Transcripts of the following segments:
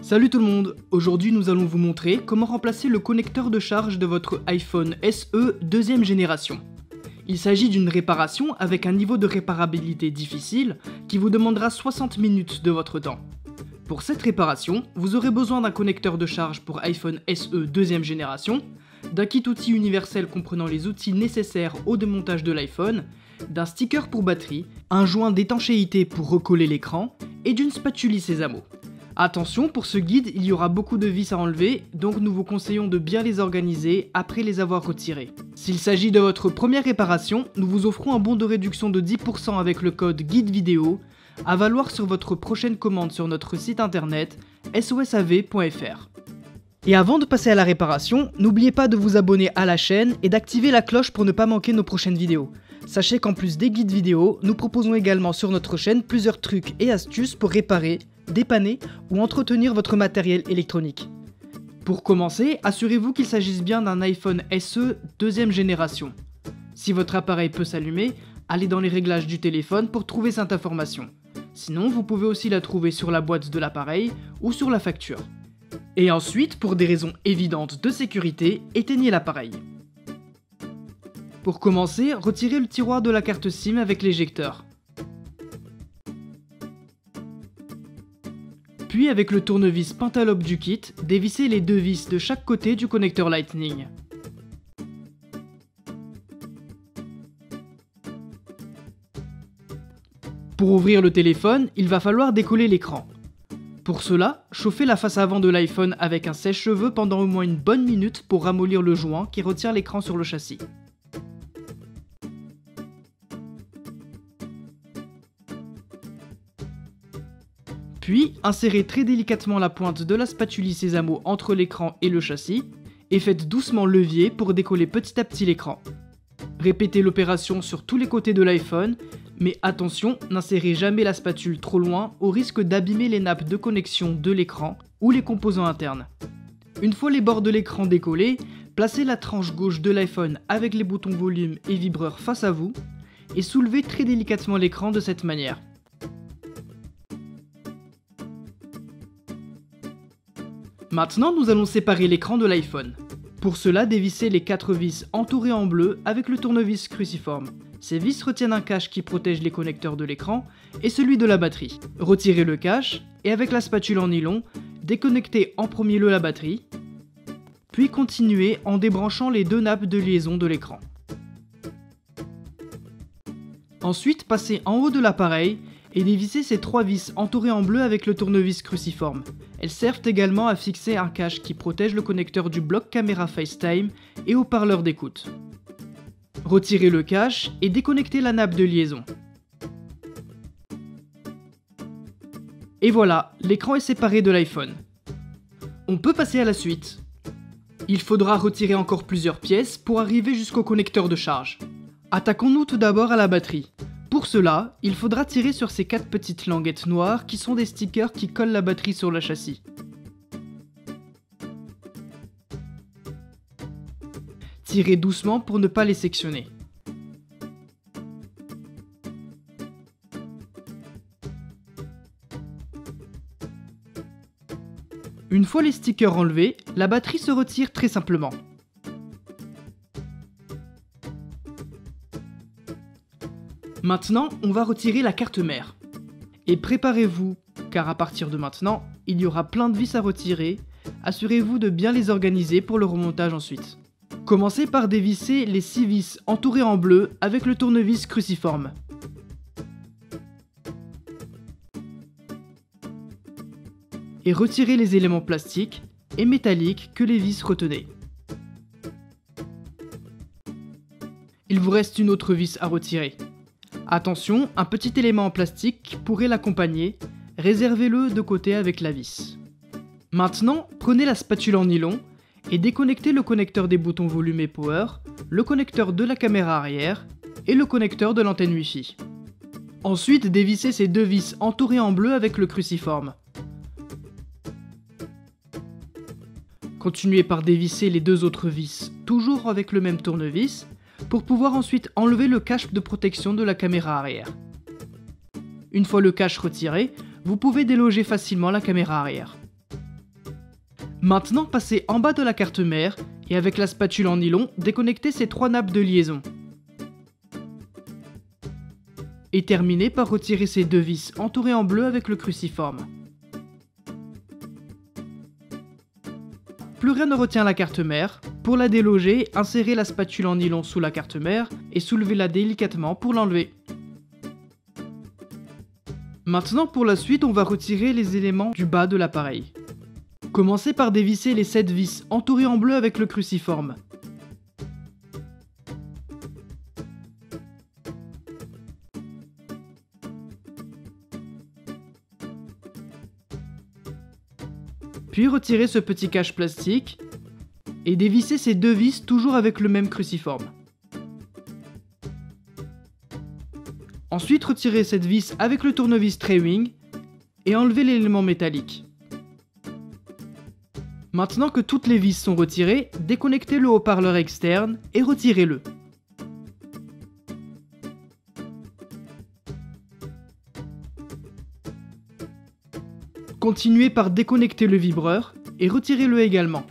Salut tout le monde, aujourd'hui nous allons vous montrer comment remplacer le connecteur de charge de votre iPhone SE deuxième génération. Il s'agit d'une réparation avec un niveau de réparabilité difficile qui vous demandera 60 minutes de votre temps. Pour cette réparation, vous aurez besoin d'un connecteur de charge pour iPhone SE deuxième génération, d'un kit outil universel comprenant les outils nécessaires au démontage de l'iPhone, d'un sticker pour batterie, un joint d'étanchéité pour recoller l'écran et d'une spatule Sésamo. Attention, pour ce guide, il y aura beaucoup de vis à enlever, donc nous vous conseillons de bien les organiser après les avoir retirées. S'il s'agit de votre première réparation, nous vous offrons un bon de réduction de 10% avec le code GUIDEVIDEO, à valoir sur votre prochaine commande sur notre site internet sosav.fr. Et avant de passer à la réparation, n'oubliez pas de vous abonner à la chaîne et d'activer la cloche pour ne pas manquer nos prochaines vidéos. Sachez qu'en plus des guides vidéo, nous proposons également sur notre chaîne plusieurs trucs et astuces pour réparer, dépanner ou entretenir votre matériel électronique. Pour commencer, assurez-vous qu'il s'agisse bien d'un iPhone SE deuxième génération. Si votre appareil peut s'allumer, allez dans les réglages du téléphone pour trouver cette information. Sinon, vous pouvez aussi la trouver sur la boîte de l'appareil ou sur la facture. Et ensuite, pour des raisons évidentes de sécurité, éteignez l'appareil. Pour commencer, retirez le tiroir de la carte SIM avec l'éjecteur. Puis avec le tournevis Pentalobe du kit, dévissez les deux vis de chaque côté du connecteur Lightning. Pour ouvrir le téléphone, il va falloir décoller l'écran. Pour cela, chauffez la face avant de l'iPhone avec un sèche-cheveux pendant au moins une bonne minute pour ramollir le joint qui retient l'écran sur le châssis. Puis, insérez très délicatement la pointe de la spatule Sésamo entre l'écran et le châssis, et faites doucement levier pour décoller petit à petit l'écran. Répétez l'opération sur tous les côtés de l'iPhone, mais attention, n'insérez jamais la spatule trop loin au risque d'abîmer les nappes de connexion de l'écran ou les composants internes. Une fois les bords de l'écran décollés, placez la tranche gauche de l'iPhone avec les boutons volume et vibreur face à vous, et soulevez très délicatement l'écran de cette manière. Maintenant, nous allons séparer l'écran de l'iPhone. Pour cela, dévissez les 4 vis entourées en bleu avec le tournevis cruciforme. Ces vis retiennent un cache qui protège les connecteurs de l'écran et celui de la batterie. Retirez le cache et avec la spatule en nylon, déconnectez en premier lieu la batterie, puis continuez en débranchant les deux nappes de liaison de l'écran. Ensuite, passez en haut de l'appareil et dévissez ces 3 vis entourées en bleu avec le tournevis cruciforme. Elles servent également à fixer un cache qui protège le connecteur du bloc caméra FaceTime et haut-parleur d'écoute. Retirez le cache et déconnectez la nappe de liaison. Et voilà, l'écran est séparé de l'iPhone. On peut passer à la suite. Il faudra retirer encore plusieurs pièces pour arriver jusqu'au connecteur de charge. Attaquons-nous tout d'abord à la batterie. Pour cela, il faudra tirer sur ces 4 petites languettes noires qui sont des stickers qui collent la batterie sur le châssis. Tirez doucement pour ne pas les sectionner. Une fois les stickers enlevés, la batterie se retire très simplement. Maintenant, on va retirer la carte mère. Et préparez-vous, car à partir de maintenant, il y aura plein de vis à retirer. Assurez-vous de bien les organiser pour le remontage ensuite. Commencez par dévisser les 6 vis entourées en bleu avec le tournevis cruciforme. Et retirez les éléments plastiques et métalliques que les vis retenaient. Il vous reste une autre vis à retirer. Attention, un petit élément en plastique pourrait l'accompagner, réservez-le de côté avec la vis. Maintenant, prenez la spatule en nylon et déconnectez le connecteur des boutons volume et power, le connecteur de la caméra arrière et le connecteur de l'antenne Wi-Fi. Ensuite, dévissez ces 2 vis entourées en bleu avec le cruciforme. Continuez par dévisser les 2 autres vis, toujours avec le même tournevis, pour pouvoir ensuite enlever le cache de protection de la caméra arrière. Une fois le cache retiré, vous pouvez déloger facilement la caméra arrière. Maintenant, passez en bas de la carte mère et avec la spatule en nylon, déconnectez ces 3 nappes de liaison. Et terminez par retirer ces 2 vis entourées en bleu avec le cruciforme. Plus rien ne retient la carte mère. Pour la déloger, insérez la spatule en nylon sous la carte mère et soulevez-la délicatement pour l'enlever. Maintenant pour la suite, on va retirer les éléments du bas de l'appareil. Commencez par dévisser les 7 vis entourées en bleu avec le cruciforme. Puis retirez ce petit cache plastique et dévissez ces 2 vis toujours avec le même cruciforme. Ensuite, retirez cette vis avec le tournevis Tray-Wing et enlevez l'élément métallique. Maintenant que toutes les vis sont retirées, déconnectez le haut-parleur externe et retirez-le. Continuez par déconnecter le vibreur et retirez-le également.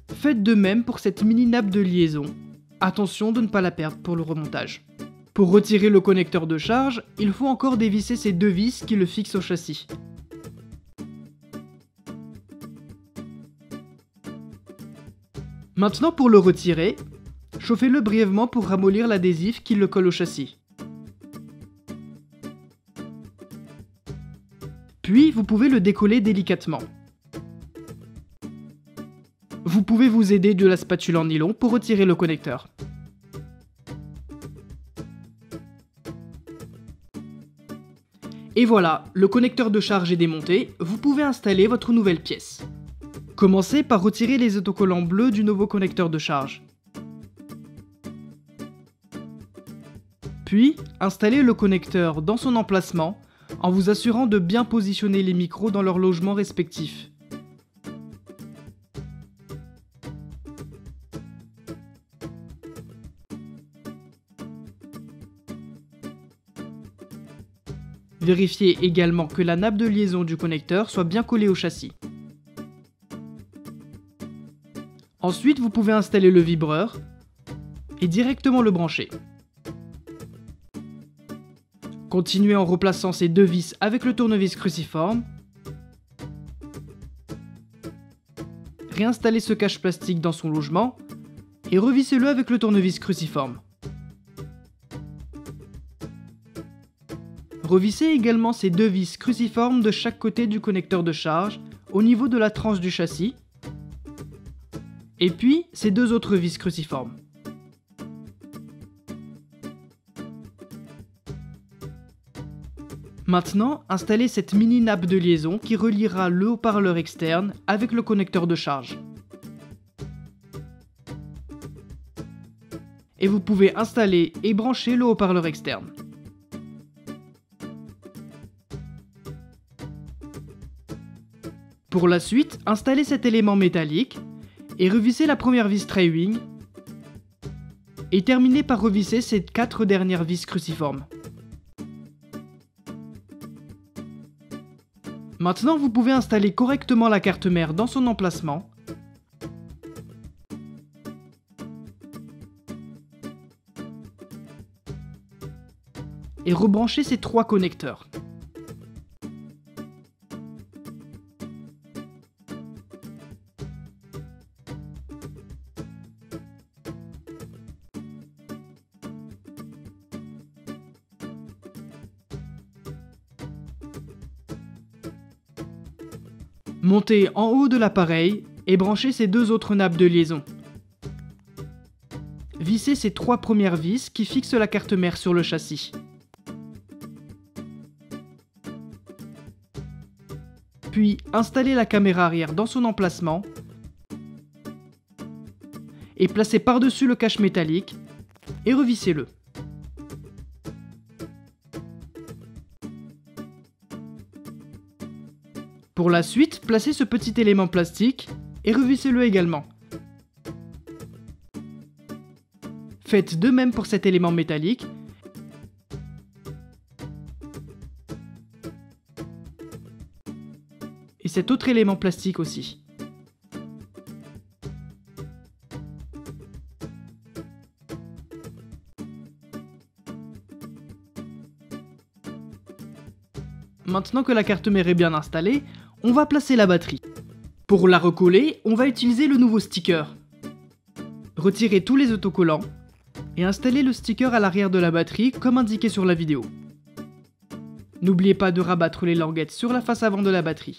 Faites de même pour cette mini nappe de liaison. Attention de ne pas la perdre pour le remontage. Pour retirer le connecteur de charge, il faut encore dévisser ces 2 vis qui le fixent au châssis. Maintenant pour le retirer, chauffez-le brièvement pour ramollir l'adhésif qui le colle au châssis. Puis vous pouvez le décoller délicatement. Vous pouvez vous aider de la spatule en nylon pour retirer le connecteur. Et voilà, le connecteur de charge est démonté, vous pouvez installer votre nouvelle pièce. Commencez par retirer les autocollants bleus du nouveau connecteur de charge. Puis, installez le connecteur dans son emplacement en vous assurant de bien positionner les micros dans leur logement respectif. Vérifiez également que la nappe de liaison du connecteur soit bien collée au châssis. Ensuite, vous pouvez installer le vibreur et directement le brancher. Continuez en replaçant ces 2 vis avec le tournevis cruciforme. Réinstallez ce cache plastique dans son logement et revissez-le avec le tournevis cruciforme. Revissez également ces 2 vis cruciformes de chaque côté du connecteur de charge au niveau de la tranche du châssis. Et puis ces 2 autres vis cruciformes. Maintenant, installez cette mini nappe de liaison qui reliera le haut-parleur externe avec le connecteur de charge. Et vous pouvez installer et brancher le haut-parleur externe. Pour la suite, installez cet élément métallique et revissez la première vis Tray-Wing et terminez par revisser ces 4 dernières vis cruciformes. Maintenant, vous pouvez installer correctement la carte mère dans son emplacement. Et rebrancher ces 3 connecteurs. Montez en haut de l'appareil et branchez ces 2 autres nappes de liaison. Vissez ces 3 premières vis qui fixent la carte mère sur le châssis. Puis installez la caméra arrière dans son emplacement et placez par-dessus le cache métallique et revissez-le. Pour la suite, placez ce petit élément plastique et revissez-le également. Faites de même pour cet élément métallique. Et cet autre élément plastique aussi. Maintenant que la carte mère est bien installée, on va placer la batterie. Pour la recoller, on va utiliser le nouveau sticker. Retirez tous les autocollants et installez le sticker à l'arrière de la batterie comme indiqué sur la vidéo. N'oubliez pas de rabattre les languettes sur la face avant de la batterie.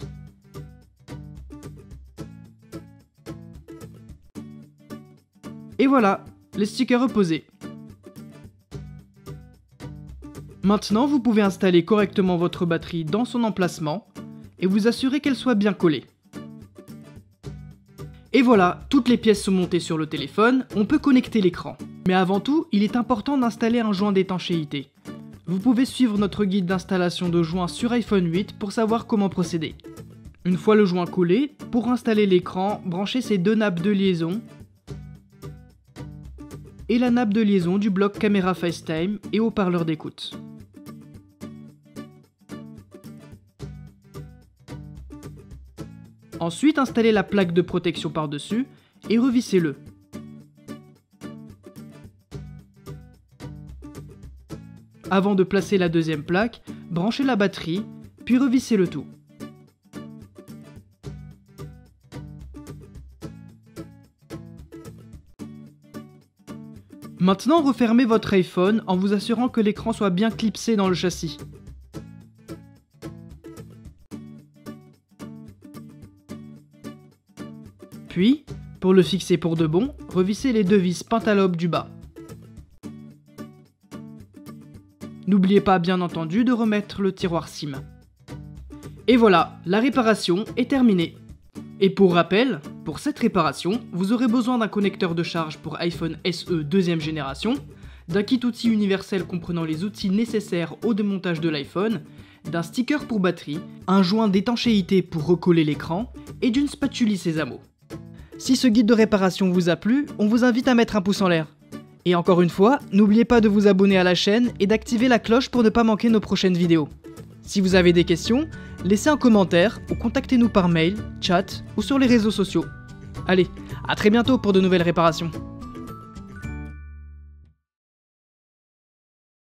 Et voilà, les stickers reposés. Maintenant, vous pouvez installer correctement votre batterie dans son emplacement et vous assurer qu'elle soit bien collée. Et voilà, toutes les pièces sont montées sur le téléphone, on peut connecter l'écran. Mais avant tout, il est important d'installer un joint d'étanchéité. Vous pouvez suivre notre guide d'installation de joints sur iPhone 8 pour savoir comment procéder. Une fois le joint collé, pour installer l'écran, branchez ces deux nappes de liaison et la nappe de liaison du bloc caméra FaceTime et haut-parleur d'écoute. Ensuite, installez la plaque de protection par-dessus et revissez-le. Avant de placer la deuxième plaque, branchez la batterie, puis revissez le tout. Maintenant, refermez votre iPhone en vous assurant que l'écran soit bien clipsé dans le châssis. Puis, pour le fixer pour de bon, revissez les deux vis pentalobes du bas. N'oubliez pas bien entendu de remettre le tiroir SIM. Et voilà, la réparation est terminée. Et pour rappel, pour cette réparation, vous aurez besoin d'un connecteur de charge pour iPhone SE deuxième génération, d'un kit outil universel comprenant les outils nécessaires au démontage de l'iPhone, d'un sticker pour batterie, un joint d'étanchéité pour recoller l'écran et d'une spatule Sésamo. Si ce guide de réparation vous a plu, on vous invite à mettre un pouce en l'air. Et encore une fois, n'oubliez pas de vous abonner à la chaîne et d'activer la cloche pour ne pas manquer nos prochaines vidéos. Si vous avez des questions, laissez un commentaire ou contactez-nous par mail, chat ou sur les réseaux sociaux. Allez, à très bientôt pour de nouvelles réparations.